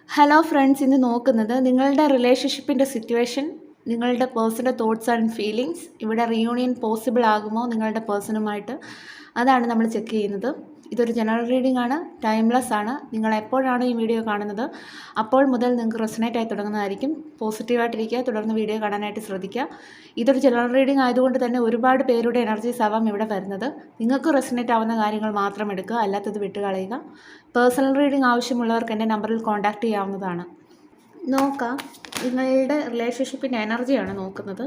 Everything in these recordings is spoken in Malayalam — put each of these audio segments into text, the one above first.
ഹലോ ഫ്രണ്ട്സ്, ഇന്ന് നോക്കുന്നത് നിങ്ങളുടെ റിലേഷൻഷിപ്പിൻ്റെ സിറ്റുവേഷൻ, നിങ്ങളുടെ പേഴ്സണൽ തോട്ട്സ് ആൻഡ് ഫീലിങ്സ്. ഇവിടെ റിയൂണിയൻ പോസിബിൾ ആകുമോ നിങ്ങളുടെ പേഴ്സണുമായിട്ട്? അതാണ് നമ്മൾ ചെക്ക് ചെയ്യുന്നത്. ഇതൊരു ജനറൽ റീഡിംഗ് ആണ്, ടൈംലെസ് ആണ്. നിങ്ങൾ എപ്പോഴാണ് ഈ വീഡിയോ കാണുന്നത് അപ്പോൾ മുതൽ നിങ്ങൾക്ക് റെസൊനേറ്റ് ആയി തുടങ്ങുന്നതായിരിക്കും. പോസിറ്റീവായിട്ടിരിക്കുക, തുടർന്ന് വീഡിയോ കാണാനായിട്ട് ശ്രദ്ധിക്കുക. ഇതൊരു ജനറൽ റീഡിംഗ് ആയതുകൊണ്ട് തന്നെ ഒരുപാട് പേരുടെ എനർജീസ് ആവാം ഇവിടെ വരുന്നത്. നിങ്ങൾക്ക് റെസൊനേറ്റ് ആവുന്ന കാര്യങ്ങൾ മാത്രം എടുക്കുക, അല്ലാത്തത് വിട്ടുകളയുക. പേഴ്സണൽ റീഡിംഗ് ആവശ്യമുള്ളവർക്ക് എൻ്റെ നമ്പറിൽ കോൺടാക്റ്റ് ചെയ്യാവുന്നതാണ്. നോക്കാം, നിങ്ങളുടെ റിലേഷൻഷിപ്പിൻ്റെ എനർജിയാണ് നോക്കുന്നത്.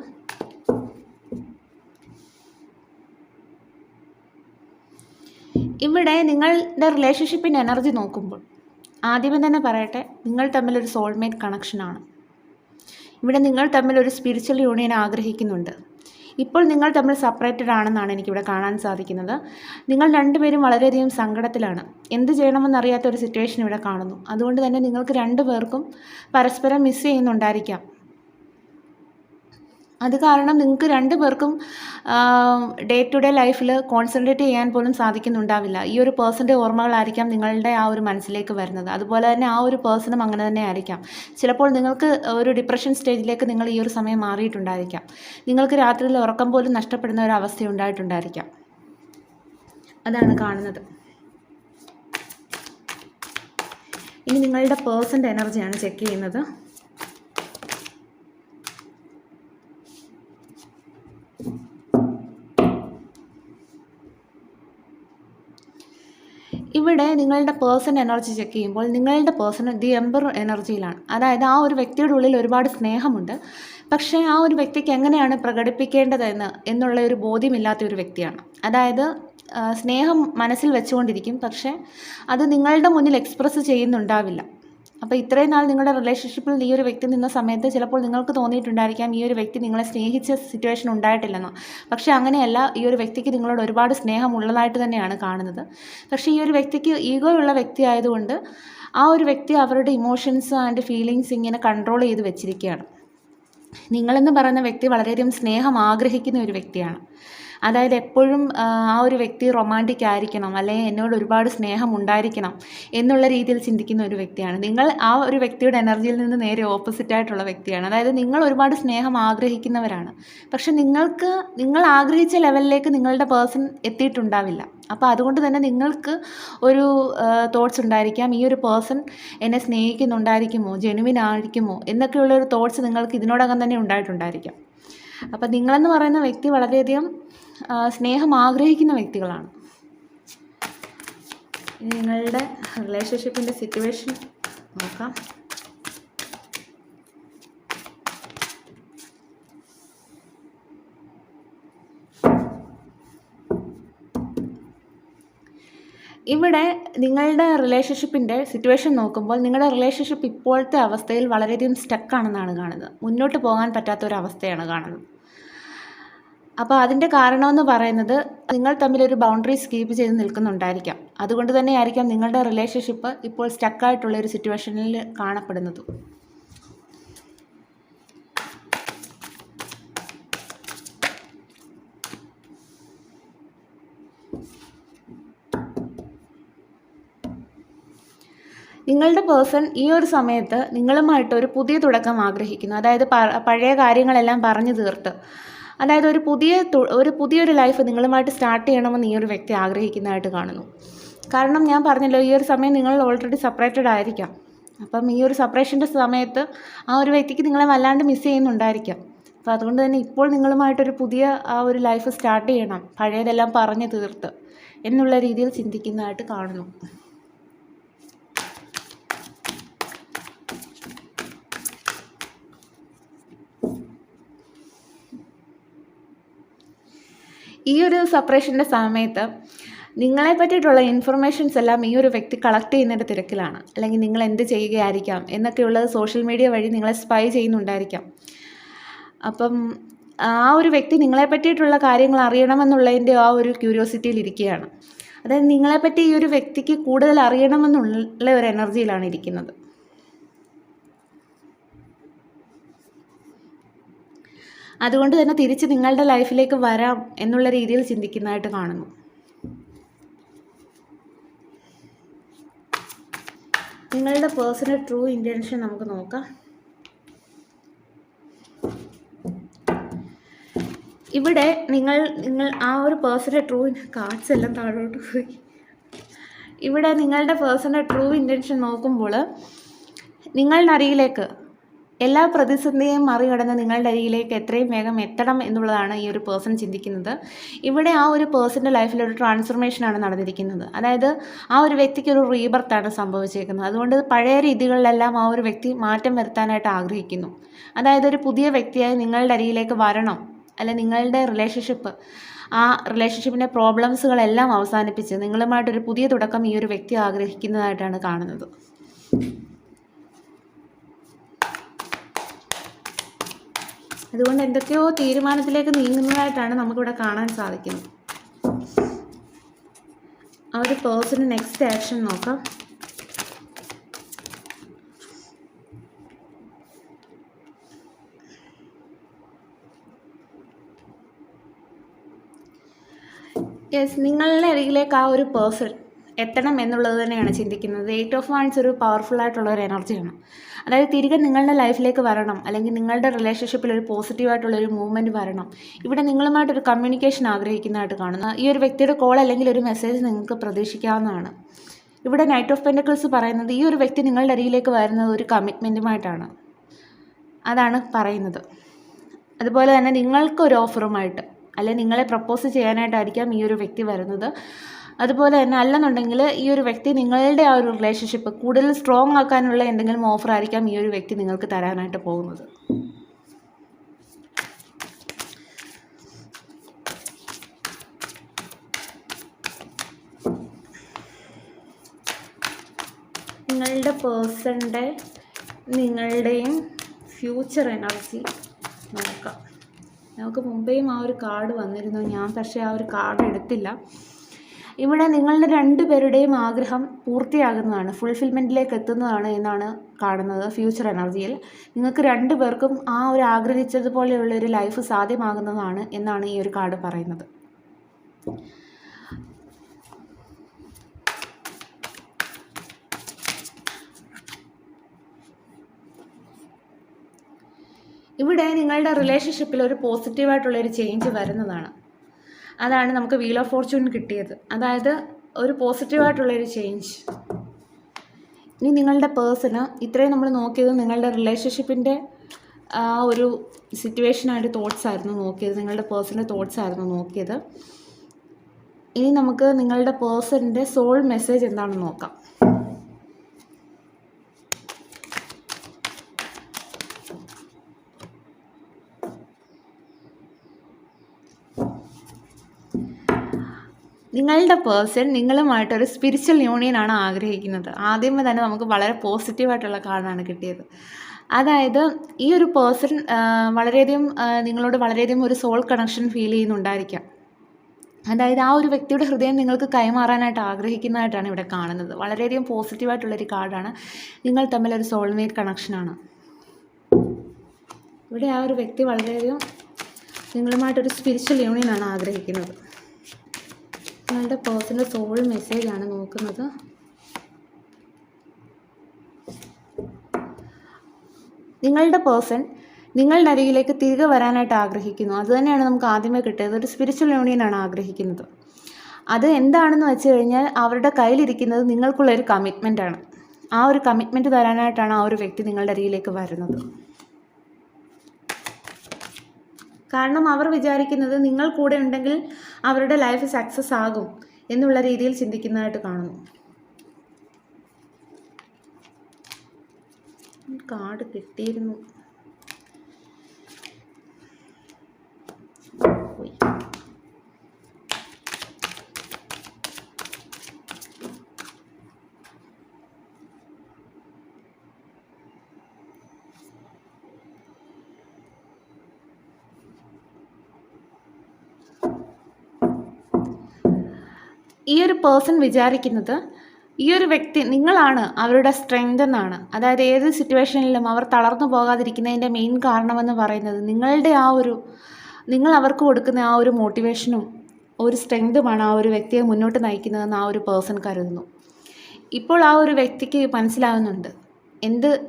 ഇവിടെ നിങ്ങളുടെ റിലേഷൻഷിപ്പിൻ്റെ എനർജി നോക്കുമ്പോൾ ആദ്യമേ തന്നെ പറയട്ടെ, നിങ്ങൾ തമ്മിലൊരു സോൾമേറ്റ് കണക്ഷനാണ്. ഇവിടെ നിങ്ങൾ തമ്മിൽ ഒരു സ്പിരിച്വൽ യൂണിയൻ ആഗ്രഹിക്കുന്നുണ്ട്. ഇപ്പോൾ നിങ്ങൾ തമ്മിൽ സെപ്പറേറ്റഡ് ആണെന്നാണ് എനിക്കിവിടെ കാണാൻ സാധിക്കുന്നത്. നിങ്ങൾ രണ്ടുപേരും വളരെയധികം സങ്കടത്തിലാണ്. എന്ത് ചെയ്യണമെന്നറിയാത്ത ഒരു സിറ്റുവേഷൻ ഇവിടെ കാണുന്നു. അതുകൊണ്ട് തന്നെ നിങ്ങൾക്ക് രണ്ടുപേർക്കും പരസ്പരം മിസ് ചെയ്യുന്നുണ്ടായിരിക്കാം. അത് കാരണം നിങ്ങൾക്ക് രണ്ടുപേർക്കും ഡേ ടു ഡേ ലൈഫിൽ കോൺസെൻട്രേറ്റ് ചെയ്യാൻ പോലും സാധിക്കുന്നുണ്ടാവില്ല. ഈ ഒരു പേഴ്സൻ്റെ ഓർമ്മകളായിരിക്കാം നിങ്ങളുടെ ആ ഒരു മനസ്സിലേക്ക് വരുന്നത്. അതുപോലെ തന്നെ ആ ഒരു പേഴ്സണും അങ്ങനെ തന്നെ ആയിരിക്കാം. ചിലപ്പോൾ നിങ്ങൾക്ക് ഒരു ഡിപ്രഷൻ സ്റ്റേജിലേക്ക് നിങ്ങൾ ഈ ഒരു സമയം മാറിയിട്ടുണ്ടായിരിക്കാം. നിങ്ങൾക്ക് രാത്രിയിൽ ഉറക്കം പോലും നഷ്ടപ്പെടുന്ന ഒരു അവസ്ഥ ഉണ്ടായിട്ടുണ്ടായിരിക്കാം. അതാണ് കാണുന്നത്. ഇനി നിങ്ങളുടെ പേഴ്സൻ്റെ എനർജിയാണ് ചെക്ക് ചെയ്യുന്നത്. ഇവിടെ നിങ്ങളുടെ പേഴ്സൺ എനർജി ചെക്ക് ചെയ്യുമ്പോൾ നിങ്ങളുടെ പേഴ്സൺ ദി എംപർ എനർജിയിലാണ്. അതായത് ആ ഒരു വ്യക്തിയുടെ ഉള്ളിൽ ഒരുപാട് സ്നേഹമുണ്ട്. പക്ഷേ ആ ഒരു വ്യക്തിക്ക് എങ്ങനെയാണ് എന്നുള്ള ഒരു ബോധ്യമില്ലാത്ത ഒരു വ്യക്തിയാണ്. അതായത് സ്നേഹം മനസ്സിൽ വെച്ചുകൊണ്ടിരിക്കും, പക്ഷേ അത് നിങ്ങളുടെ മുന്നിൽ എക്സ്പ്രസ് ചെയ്യുന്നുണ്ടാവില്ല. അപ്പോൾ ഇത്രയും നാൾ നിങ്ങളുടെ റിലേഷൻഷിപ്പിൽ ഈ ഒരു വ്യക്തി നിന്ന സമയത്ത് ചിലപ്പോൾ നിങ്ങൾക്ക് തോന്നിയിട്ടുണ്ടായിരിക്കാം ഈ ഒരു വ്യക്തി നിങ്ങളെ സ്നേഹിച്ച സിറ്റുവേഷൻ ഉണ്ടായിട്ടില്ലെന്നോ. പക്ഷേ അങ്ങനെയല്ല, ഈ ഒരു വ്യക്തിക്ക് നിങ്ങളോട് ഒരുപാട് സ്നേഹം ഉള്ളതായിട്ട് തന്നെയാണ് കാണുന്നത്. പക്ഷേ ഈ ഒരു വ്യക്തിക്ക് ഈഗോ ഉള്ള വ്യക്തി ആയതുകൊണ്ട് ആ ഒരു വ്യക്തി അവരുടെ ഇമോഷൻസ് ആൻഡ് ഫീലിങ്സ് ഇങ്ങനെ കൺട്രോൾ ചെയ്ത് വെച്ചിരിക്കുകയാണ്. നിങ്ങളെന്ന് പറയുന്ന വ്യക്തി വളരെയധികം സ്നേഹം ആഗ്രഹിക്കുന്ന ഒരു വ്യക്തിയാണ്. അതായത് എപ്പോഴും ആ ഒരു വ്യക്തി റൊമാൻറ്റിക് ആയിരിക്കണം, അല്ലെങ്കിൽ എന്നോട് ഒരുപാട് സ്നേഹം ഉണ്ടായിരിക്കണം എന്നുള്ള രീതിയിൽ ചിന്തിക്കുന്ന ഒരു വ്യക്തിയാണ്. നിങ്ങൾ ആ ഒരു വ്യക്തിയുടെ എനർജിയിൽ നിന്ന് നേരെ ഓപ്പോസിറ്റ് ആയിട്ടുള്ള വ്യക്തിയാണ്. അതായത് നിങ്ങൾ ഒരുപാട് സ്നേഹം ആഗ്രഹിക്കുന്നവരാണ്. പക്ഷെ നിങ്ങൾ ആഗ്രഹിച്ച ലെവലിലേക്ക് നിങ്ങളുടെ പേഴ്സൺ എത്തിയിട്ടുണ്ടാവില്ല. അപ്പോൾ അതുകൊണ്ട് തന്നെ നിങ്ങൾക്ക് ഒരു തോട്ട്സ് ഉണ്ടായിരിക്കാം, ഈ ഒരു പേഴ്സൺ എന്നെ സ്നേഹിക്കുന്നുണ്ടായിരിക്കുമോ, ജെനുവിൻ ആയിരിക്കുമോ എന്നൊക്കെയുള്ളൊരു തോട്ട്സ് നിങ്ങൾക്ക് ഇതിനോടകം തന്നെ ഉണ്ടായിട്ടുണ്ടായിരിക്കാം. അപ്പം നിങ്ങളെന്ന് പറയുന്ന വ്യക്തി വളരെയധികം സ്നേഹം ആഗ്രഹിക്കുന്ന വ്യക്തികളാണ്. ഇനി നിങ്ങളുടെ റിലേഷൻഷിപ്പിൻ്റെ സിറ്റുവേഷൻ നോക്കാം. ഇവിടെ നിങ്ങളുടെ റിലേഷൻഷിപ്പിൻ്റെ സിറ്റുവേഷൻ നോക്കുമ്പോൾ നിങ്ങളുടെ റിലേഷൻഷിപ്പ് ഇപ്പോഴത്തെ അവസ്ഥയിൽ വളരെയധികം സ്റ്റക്കാണെന്നാണ് കാണുന്നത്. മുന്നോട്ട് പോകാൻ പറ്റാത്തൊരവസ്ഥയാണ് കാണുന്നത്. അപ്പോൾ അതിൻ്റെ കാരണമെന്ന് പറയുന്നത് നിങ്ങൾ തമ്മിലൊരു ബൗണ്ടറീസ് കീപ്പ് ചെയ്ത് നിൽക്കുന്നുണ്ടായിരിക്കാം. അതുകൊണ്ട് തന്നെ ആയിരിക്കാം നിങ്ങളുടെ റിലേഷൻഷിപ്പ് ഇപ്പോൾ സ്റ്റക്കായിട്ടുള്ളൊരു സിറ്റുവേഷനിൽ കാണപ്പെടുന്നത്. നിങ്ങളുടെ പേഴ്സൺ ഈ ഒരു സമയത്ത് നിങ്ങളുമായിട്ട് ഒരു പുതിയ തുടക്കം ആഗ്രഹിക്കുന്നു. അതായത് പഴയ കാര്യങ്ങളെല്ലാം പറഞ്ഞു തീർത്ത്, അതായത് ഒരു പുതിയൊരു ലൈഫ് നിങ്ങളുമായിട്ട് സ്റ്റാർട്ട് ചെയ്യണമെന്ന് ഈ ഒരു വ്യക്തി ആഗ്രഹിക്കുന്നതായിട്ട് കാണുന്നു. കാരണം ഞാൻ പറഞ്ഞല്ലോ, ഈ ഒരു സമയം നിങ്ങൾ ഓൾറെഡി സെപ്പറേറ്റഡ് ആയിരിക്കാം. അപ്പം ഈ ഒരു സെപ്പറേഷൻ്റെ സമയത്ത് ആ ഒരു വ്യക്തിക്ക് നിങ്ങളെ വല്ലാണ്ട് മിസ് ചെയ്യുന്നുണ്ടായിരിക്കാം. അപ്പോൾ അതുകൊണ്ട് തന്നെ ഇപ്പോൾ നിങ്ങളുമായിട്ടൊരു പുതിയ ആ ഒരു ലൈഫ് സ്റ്റാർട്ട് ചെയ്യണം, പഴയതെല്ലാം പറഞ്ഞു തീർത്ത് എന്നുള്ള രീതിയിൽ ചിന്തിക്കുന്നതായിട്ട് കാണുന്നു. ഈ ഒരു സെപ്പറേഷൻ്റെ സമയത്ത് നിങ്ങളെ പറ്റിയിട്ടുള്ള ഇൻഫർമേഷൻസ് എല്ലാം ഈ ഒരു വ്യക്തി കളക്ട് ചെയ്യുന്നതിൻ്റെ തിരക്കിലാണ്. അല്ലെങ്കിൽ നിങ്ങൾ എന്ത് ചെയ്യുകയായിരിക്കാം എന്നൊക്കെയുള്ളത് സോഷ്യൽ മീഡിയ വഴി നിങ്ങളെ സ്പൈ ചെയ്യുന്നുണ്ടായിരിക്കാം. അപ്പം ആ ഒരു വ്യക്തി നിങ്ങളെ പറ്റിയിട്ടുള്ള കാര്യങ്ങൾ അറിയണമെന്നുള്ളതിൻ്റെ ആ ഒരു ക്യൂരിയോസിറ്റിയിൽ ഇരിക്കുകയാണ്. അതായത് നിങ്ങളെപ്പറ്റി ഈ ഒരു വ്യക്തിക്ക് കൂടുതൽ അറിയണമെന്നുള്ള ഒരു എനർജിയിലാണ് ഇരിക്കുന്നത്. അതുകൊണ്ട് തന്നെ തിരിച്ച് നിങ്ങളുടെ ലൈഫിലേക്ക് വരാം എന്നുള്ള രീതിയിൽ ചിന്തിക്കുന്നതായിട്ട് കാണുന്നു. നിങ്ങളുടെ പേഴ്സണൽ ട്രൂ ഇൻറ്റൻഷൻ നമുക്ക് നോക്കാം. ഇവിടെ നിങ്ങൾ ആ ഒരു പേഴ്സണൽ ട്രൂ കാർഡ്സ് എല്ലാം താഴോട്ട് പോയി. ഇവിടെ നിങ്ങളുടെ പേഴ്സണൽ ട്രൂ ഇൻറ്റൻഷൻ നോക്കുമ്പോൾ നിങ്ങളുടെ അരികിലേക്ക് എല്ലാ പ്രതിസന്ധിയും മറികടന്ന് നിങ്ങളുടെ അരികിലേക്ക് എത്രയും വേഗം എത്തണം എന്നുള്ളതാണ് ഈ ഒരു പേഴ്സൺ ചിന്തിക്കുന്നത്. ഇവിടെ ആ ഒരു പേഴ്സൻ്റെ ലൈഫിൽ ഒരു ട്രാൻസ്ഫർമേഷനാണ് നടന്നിരിക്കുന്നത്. അതായത് ആ ഒരു വ്യക്തിക്ക് ഒരു റീബർത്താണ് സംഭവിച്ചേക്കുന്നത്. അതുകൊണ്ട് പഴയ രീതികളിലെല്ലാം ആ ഒരു വ്യക്തി മാറ്റം വരുത്താനായിട്ട് ആഗ്രഹിക്കുന്നു. അതായത് ഒരു പുതിയ വ്യക്തിയായി നിങ്ങളുടെ അരികിലേക്ക് വരണം, അല്ല നിങ്ങളുടെ ആ റിലേഷൻഷിപ്പിൻ്റെ പ്രോബ്ലംസുകളെല്ലാം അവസാനിപ്പിച്ച് നിങ്ങളുമായിട്ടൊരു പുതിയ തുടക്കം ഈ ഒരു വ്യക്തി ആഗ്രഹിക്കുന്നതായിട്ടാണ് കാണുന്നത്. അതുകൊണ്ട് എന്തൊക്കെയോ തീരുമാനത്തിലേക്ക് നീങ്ങുന്നതായിട്ടാണ് നമുക്കിവിടെ കാണാൻ സാധിക്കുന്നത്. ആ ഒരു പേഴ്സണ് നെക്സ്റ്റ് ആക്ഷൻ നോക്കാം. യെസ്, നിങ്ങളുടെ അരികിലേക്ക് ആ ഒരു പേഴ്സൺ എത്തണം എന്നുള്ളത് തന്നെയാണ് ചിന്തിക്കുന്നത്. 8 ഓഫ് വാൻഡ്സ് ഒരു പവർഫുൾ ആയിട്ടുള്ള ഒരു എനർജിയാണ്. അതായത് തിരികെ നിങ്ങളുടെ ലൈഫിലേക്ക് വരണം, അല്ലെങ്കിൽ നിങ്ങളുടെ റിലേഷൻഷിപ്പിൽ ഒരു പോസിറ്റീവായിട്ടുള്ളൊരു മൂവ്മെൻറ്റ് വരണം. ഇവിടെ നിങ്ങളുമായിട്ടൊരു കമ്മ്യൂണിക്കേഷൻ ആഗ്രഹിക്കുന്നതായിട്ട് കാണുന്നു. ഈ ഒരു വ്യക്തിയുടെ കോൾ അല്ലെങ്കിൽ ഒരു മെസ്സേജ് നിങ്ങൾക്ക് പ്രതീക്ഷിക്കാവുന്നതാണ്. ഇവിടെ നൈറ്റ് ഓഫ് പെൻറ്റക്കിൾസ് പറയുന്നത് ഈ ഒരു വ്യക്തി നിങ്ങളുടെ അരികിലേക്ക് വരുന്നത് ഒരു കമ്മിറ്റ്മെൻറ്റുമായിട്ടാണ്, അതാണ് പറയുന്നത്. അതുപോലെ തന്നെ നിങ്ങൾക്കൊരു ഓഫറുമായിട്ട്, അല്ലെങ്കിൽ നിങ്ങളെ പ്രപ്പോസ് ചെയ്യാനായിട്ടായിരിക്കാം ഈ ഒരു വ്യക്തി വരുന്നത്. അതുപോലെ തന്നെ അല്ലെന്നുണ്ടെങ്കിൽ ഈ ഒരു വ്യക്തി നിങ്ങളുടെ ആ ഒരു റിലേഷൻഷിപ്പ് കൂടുതൽ സ്ട്രോങ് ആക്കാനുള്ള എന്തെങ്കിലും ഓഫർ ആയിരിക്കാം ഈ ഒരു വ്യക്തി നിങ്ങൾക്ക് തരാനായിട്ട് പോകുന്നത്. നിങ്ങളുടെ പേഴ്സൻ്റെ നിങ്ങളുടെയും ഫ്യൂച്ചർ എനർജി നോക്കാം. നമുക്ക് മുമ്പേയും ആ ഒരു കാർഡ് വന്നിരുന്നു, ഞാൻ പക്ഷേ ആ ഒരു കാർഡ് എടുത്തില്ല. ഇവിടെ നിങ്ങളുടെ 2 പേരുടെയും ആഗ്രഹം പൂർത്തിയാകുന്നതാണ്, ഫുൾഫിൽമെൻറ്റിലേക്ക് എത്തുന്നതാണ് എന്നാണ് കാണുന്നത്. ഫ്യൂച്ചർ എനർജിയിൽ നിങ്ങൾക്ക് 2 പേർക്കും ആ ഒരു ആഗ്രഹിച്ചതുപോലെയുള്ളൊരു ലൈഫ് സാധ്യമാകുന്നതാണ് എന്നാണ് ഈ ഒരു കാർഡ് പറയുന്നത്. ഇവിടെ നിങ്ങളുടെ റിലേഷൻഷിപ്പിൽ ഒരു പോസിറ്റീവായിട്ടുള്ളൊരു ചേഞ്ച് വരുന്നതാണ്. അതാണ് നമുക്ക് വീൽ ഓഫ് ഫോർച്യൂൺ കിട്ടിയത്. അതായത് ഒരു പോസിറ്റീവായിട്ടുള്ളൊരു ചേഞ്ച്. ഇനി നിങ്ങളുടെ പേഴ്സണ് ഇത്രയും നമ്മൾ നോക്കിയത് നിങ്ങളുടെ റിലേഷൻഷിപ്പിൻ്റെ ഒരു സിറ്റുവേഷനായിട്ട് തോട്ട്സ് ആയിരുന്നു നോക്കിയത്, നിങ്ങളുടെ പേഴ്സൻ്റെ തോട്ട്സ് ആയിരുന്നു നോക്കിയത്. ഇനി നമുക്ക് നിങ്ങളുടെ പേഴ്സൻ്റെ സോൾ മെസ്സേജ് എന്താണെന്ന് നോക്കാം. നിങ്ങളുടെ പേഴ്സൺ നിങ്ങളുമായിട്ടൊരു സ്പിരിച്വൽ യൂണിയനാണ് ആഗ്രഹിക്കുന്നത്. ആദ്യമേ തന്നെ നമുക്ക് വളരെ പോസിറ്റീവായിട്ടുള്ള കാർഡാണ് കിട്ടിയത്. അതായത് ഈ ഒരു പേഴ്സൺ വളരെയധികം നിങ്ങളോട് വളരെയധികം ഒരു സോൾ കണക്ഷൻ ഫീൽ ചെയ്യുന്നുണ്ടായിരിക്കാം. അതായത് ആ ഒരു വ്യക്തിയുടെ ഹൃദയം നിങ്ങൾക്ക് കൈമാറാനായിട്ട് ആഗ്രഹിക്കുന്നതായിട്ടാണ് ഇവിടെ കാണുന്നത്. വളരെയധികം പോസിറ്റീവായിട്ടുള്ളൊരു കാർഡാണ്. നിങ്ങൾ തമ്മിലൊരു സോൾമേറ്റ് കണക്ഷനാണ്. ഇവിടെ ആ ഒരു വ്യക്തി വളരെയധികം നിങ്ങളുമായിട്ടൊരു സ്പിരിച്വൽ യൂണിയനാണ് ആഗ്രഹിക്കുന്നത്. നിങ്ങളുടെ പേഴ്സൻ്റെ സോൾ മെസ്സേജാണ് നോക്കുന്നത്. നിങ്ങളുടെ പേഴ്സൺ നിങ്ങളുടെ അരികിലേക്ക് തിരികെ വരാനായിട്ട് ആഗ്രഹിക്കുന്നു. അതുതന്നെയാണ് നമുക്ക് ആദ്യമേ കിട്ടിയത്. ഒരു സ്പിരിച്വൽ യൂണിയനാണ് ആഗ്രഹിക്കുന്നത്. അത് എന്താണെന്ന് വെച്ച് കഴിഞ്ഞാൽ അവരുടെ കയ്യിലിരിക്കുന്നത് നിങ്ങൾക്കുള്ളൊരു കമ്മിറ്റ്മെൻറ്റാണ്. ആ ഒരു കമ്മിറ്റ്മെൻറ്റ് തരാനായിട്ടാണ് ആ ഒരു വ്യക്തി നിങ്ങളുടെ അരികിലേക്ക് വരുന്നത്. കാരണം അവർ വിചാരിക്കുന്നത് നിങ്ങൾ കൂടെ ഉണ്ടെങ്കിൽ അവരുടെ ലൈഫ് സക്സസ് ആകും എന്നുള്ള രീതിയിൽ ചിന്തിക്കുന്നതായിട്ട് കാണുന്നു. കാർഡ് കിട്ടിയിരുന്നു. ഈ ഒരു പേഴ്സൺ വിചാരിക്കുന്നത് ഈ ഒരു വ്യക്തി നിങ്ങളാണ് അവരുടെ സ്ട്രെങ്ത് എന്നാണ്. അതായത് ഏത് സിറ്റുവേഷനിലും അവർ തളർന്നു പോകാതിരിക്കുന്നതിൻ്റെ മെയിൻ കാരണമെന്ന് പറയുന്നത് നിങ്ങളുടെ നിങ്ങൾ അവർക്ക് കൊടുക്കുന്ന ആ ഒരു മോട്ടിവേഷനും ഒരു സ്ട്രെങ്തുമാണ് ആ ഒരു വ്യക്തിയെ മുന്നോട്ട് നയിക്കുന്നതെന്ന് ആ ഒരു പേഴ്സൺ കരുതുന്നു. ഇപ്പോൾ ആ ഒരു വ്യക്തിക്ക് മനസ്സിലാകുന്നുണ്ട്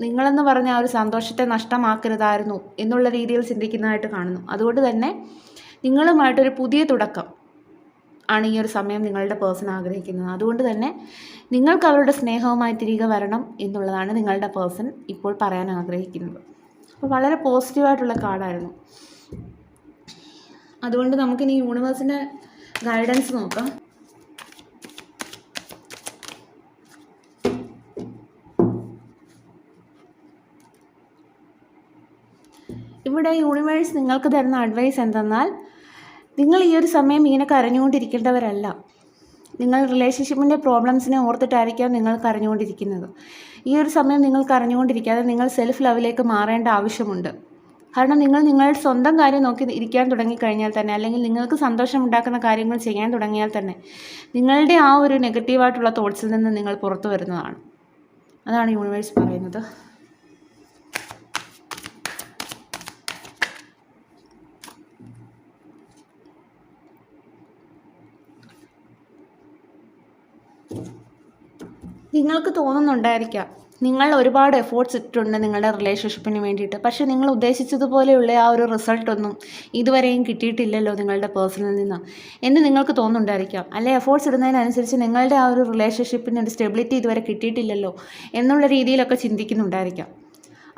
നിങ്ങളെന്ന് പറഞ്ഞ ആ ഒരു സന്തോഷത്തെ നഷ്ടമാക്കരുതായിരുന്നു എന്നുള്ള രീതിയിൽ ചിന്തിക്കുന്നതായിട്ട് കാണുന്നു. അതുകൊണ്ട് തന്നെ നിങ്ങളുമായിട്ടൊരു പുതിയ തുടക്കം ആണ് ഈ ഒരു സമയം നിങ്ങളുടെ പേഴ്സൺ ആഗ്രഹിക്കുന്നത്. അതുകൊണ്ട് തന്നെ നിങ്ങൾക്ക് അവരുടെ സ്നേഹവുമായി തിരികെ വരണം എന്നുള്ളതാണ് നിങ്ങളുടെ പേഴ്സൺ ഇപ്പോൾ പറയാൻ ആഗ്രഹിക്കുന്നത്. അപ്പോൾ വളരെ പോസിറ്റീവായിട്ടുള്ള കാർഡായിരുന്നു. അതുകൊണ്ട് നമുക്കിനി യൂണിവേഴ്സിൻ്റെ ഗൈഡൻസ് നോക്കാം. ഇവിടെ യൂണിവേഴ്സ് നിങ്ങൾക്ക് തരുന്ന അഡ്വൈസ് എന്തെന്നാൽ, നിങ്ങൾ ഈ ഒരു സമയം ഇങ്ങനെ കരഞ്ഞുകൊണ്ടിരിക്കേണ്ടവരല്ല. നിങ്ങൾ റിലേഷൻഷിപ്പിൻ്റെ പ്രോബ്ലംസിനെ ഓർത്തിട്ടായിരിക്കാം നിങ്ങൾ കരഞ്ഞുകൊണ്ടിരിക്കുന്നത്. ഈ ഒരു സമയം നിങ്ങൾ കരഞ്ഞുകൊണ്ടിരിക്കാതെ നിങ്ങൾ സെൽഫ് ലവിലേക്ക് മാറേണ്ട ആവശ്യമുണ്ട്. കാരണം നിങ്ങൾ നിങ്ങളുടെ സ്വന്തം കാര്യം നോക്കി ഇരിക്കാൻ തുടങ്ങിക്കഴിഞ്ഞാൽ തന്നെ, അല്ലെങ്കിൽ നിങ്ങൾക്ക് സന്തോഷമുണ്ടാക്കുന്ന കാര്യങ്ങൾ ചെയ്യാൻ തുടങ്ങിയാൽ തന്നെ നിങ്ങളുടെ ആ ഒരു നെഗറ്റീവായിട്ടുള്ള തോട്ട്സിൽ നിന്ന് നിങ്ങൾ പുറത്തു വരുന്നതാണ്. അതാണ് യൂണിവേഴ്സ് പറയുന്നത്. നിങ്ങൾക്ക് തോന്നുന്നുണ്ടായിരിക്കാം നിങ്ങൾ ഒരുപാട് എഫേർട്സ് ഇട്ടിട്ടുണ്ട് നിങ്ങളുടെ റിലേഷൻഷിപ്പിന് വേണ്ടിയിട്ട്, പക്ഷേ നിങ്ങൾ ഉദ്ദേശിച്ചതുപോലെയുള്ള ആ ഒരു റിസൾട്ടൊന്നും ഇതുവരെയും കിട്ടിയിട്ടില്ലല്ലോ നിങ്ങളുടെ പേഴ്സണിൽ നിന്ന് എന്ന് നിങ്ങൾക്ക് തോന്നുന്നുണ്ടായിരിക്കാം. അല്ലെ എഫേർട്സ് ഇടുന്നതിനനുസരിച്ച് നിങ്ങളുടെ ആ ഒരു റിലേഷൻഷിപ്പിന് ഒരു സ്റ്റെബിലിറ്റി ഇതുവരെ കിട്ടിയിട്ടില്ലല്ലോ എന്നുള്ള രീതിയിലൊക്കെ ചിന്തിക്കുന്നുണ്ടായിരിക്കാം.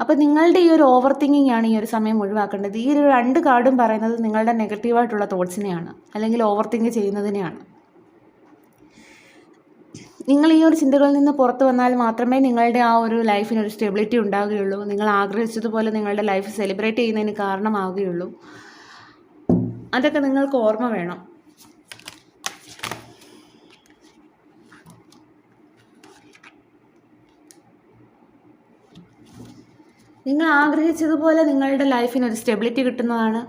അപ്പോൾ നിങ്ങളുടെ ഈ ഒരു ഓവർ തിങ്കിങ് ആണ് ഈ ഒരു സമയം ഒഴിവാക്കേണ്ടത്. ഈ ഒരു 2 കാർഡും പറയുന്നത് നിങ്ങളുടെ നെഗറ്റീവായിട്ടുള്ള തോട്ട്സിനെയാണ്, അല്ലെങ്കിൽ ഓവർ തിങ്ക് ചെയ്യുന്നതിനെയാണ്. നിങ്ങൾ ഈ ഒരു ചിന്തകളിൽ നിന്ന് പുറത്തു വന്നാൽ മാത്രമേ നിങ്ങളുടെ ആ ഒരു ലൈഫിനൊരു സ്റ്റെബിലിറ്റി ഉണ്ടാവുകയുള്ളൂ. നിങ്ങൾ ആഗ്രഹിച്ചതുപോലെ നിങ്ങളുടെ ലൈഫ് സെലിബ്രേറ്റ് ചെയ്യുന്നതിന് കാരണമാവുകയുള്ളൂ. അതൊക്കെ നിങ്ങൾക്ക് ഓർമ്മ വേണം. നിങ്ങൾ ആഗ്രഹിച്ചതുപോലെ നിങ്ങളുടെ ലൈഫിനൊരു സ്റ്റെബിലിറ്റി കിട്ടുന്നതാണ്,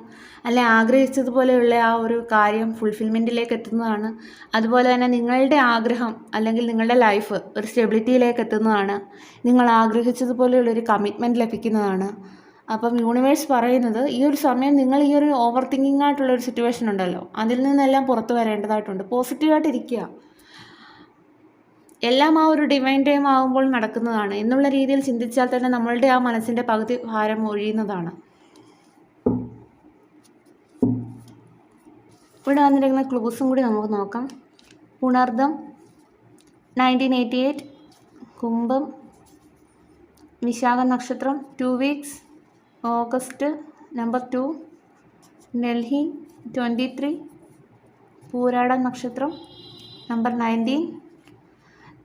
അല്ലെ ആഗ്രഹിച്ചതുപോലെയുള്ള ആ ഒരു കാര്യം ഫുൾഫിൽമെൻറ്റിലേക്ക് എത്തുന്നതാണ്. അതുപോലെ തന്നെ നിങ്ങളുടെ ആഗ്രഹം അല്ലെങ്കിൽ നിങ്ങളുടെ ലൈഫ് ഒരു സ്റ്റെബിലിറ്റിയിലേക്ക് എത്തുന്നതാണ്. നിങ്ങൾ ആഗ്രഹിച്ചതുപോലെയുള്ളൊരു കമ്മിറ്റ്മെൻറ്റ് ലഭിക്കുന്നതാണ്. അപ്പം യൂണിവേഴ്സ് പറയുന്നത് ഈ ഒരു സമയം നിങ്ങൾ ഈ ഒരു ഓവർ തിങ്കിങ് ആയിട്ടുള്ളൊരു സിറ്റുവേഷൻ ഉണ്ടല്ലോ, അതിൽ നിന്നെല്ലാം പുറത്തു വരേണ്ടതായിട്ടുണ്ട്. പോസിറ്റീവായിട്ടിരിക്കുക. എല്ലാം ആ ഒരു ഡിവൈൻ ടൈം ആകുമ്പോൾ നടക്കുന്നതാണ് എന്നുള്ള രീതിയിൽ ചിന്തിച്ചാൽ തന്നെ നമ്മളുടെ ആ മനസ്സിൻ്റെ പകുതി ഭാരം ഒഴിയുന്നതാണ്. ഇവിടെ വന്നിരിക്കുന്ന ക്ലൂസും കൂടി നമുക്ക് നോക്കാം. പുണർദം 1988, കുംഭം, വിശാഖ നക്ഷത്രം 2 weeks, ഓഗസ്റ്റ് നമ്പർ 2, ഡൽഹി 23, പൂരാട നക്ഷത്രം നമ്പർ 19,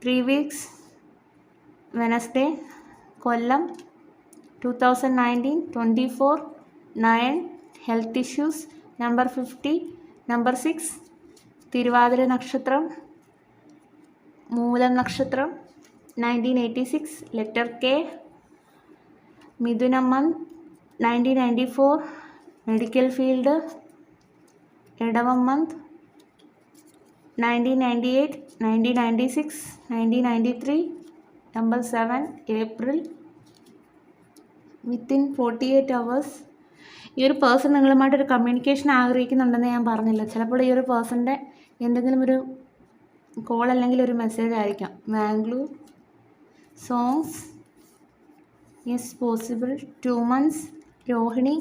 3 weeks, വെനസ്ഡേ, കൊല്ലം 2019, 24, 9, health issues number 50, number 6, Thiruvathira നക്ഷത്രം, മൂലം നക്ഷത്രം 1986, ലെറ്റർ കെ, മിഥുനം മന്ത് 1994, മെഡിക്കൽ ഫീൽഡ്, ഇടവം month 1998, 1996, 1993, number 7, April, within 48 hours. ഈ ഒരു പേഴ്സൺ നിങ്ങളുമായിട്ടൊരു കമ്മ്യൂണിക്കേഷൻ ആഗ്രഹിക്കുന്നുണ്ടെന്ന് ഞാൻ പറഞ്ഞില്ല. ചിലപ്പോൾ ഈ ഒരു പേഴ്സണിൻ്റെ എന്തെങ്കിലും ഒരു കോൾ അല്ലെങ്കിൽ ഒരു മെസ്സേജ് ആയിരിക്കാം. Mangalore songs, yes possible, 2 months, Rohini,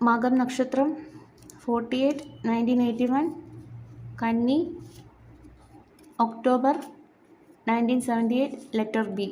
മകം നക്ഷത്രം 48, 1981, കന്നി, ഒക്ടോബർ 1978, ലെറ്റർ ബി.